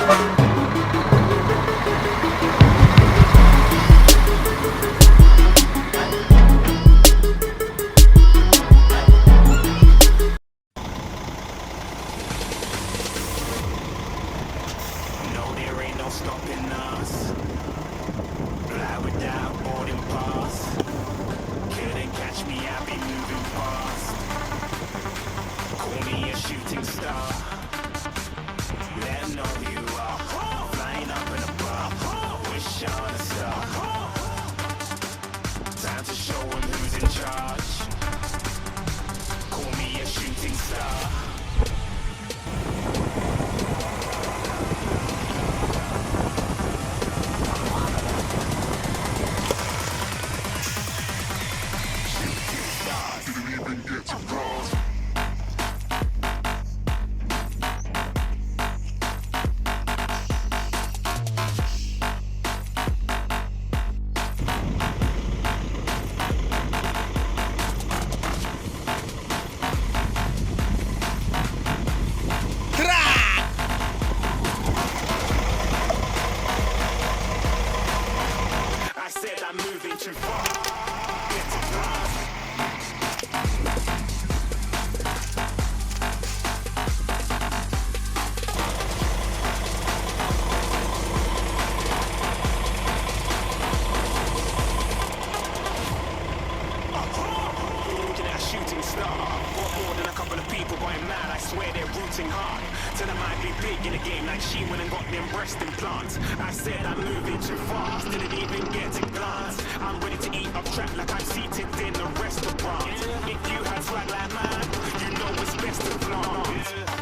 No, there ain't no stopping us. Fly without boarding pass. Couldn't catch me, I'll be moving fast. Call me a shooting star. Let 'em know who you are. Flying up in a bar. Wish on a star. Time to show 'em who's in charge. Call me a shooting star. I said I'm moving too far. Get to class. Looking at a shooting star. Got more than a couple of people going mad. I swear they're rooting hard. Till I might be big in the game like she went and got them breast implants. I said I'm moving too fast. Didn't even get to glance. I'm ready to eat up trap like I'm seated in a restaurant. If you had swag like mine, you know it's best to flaunt.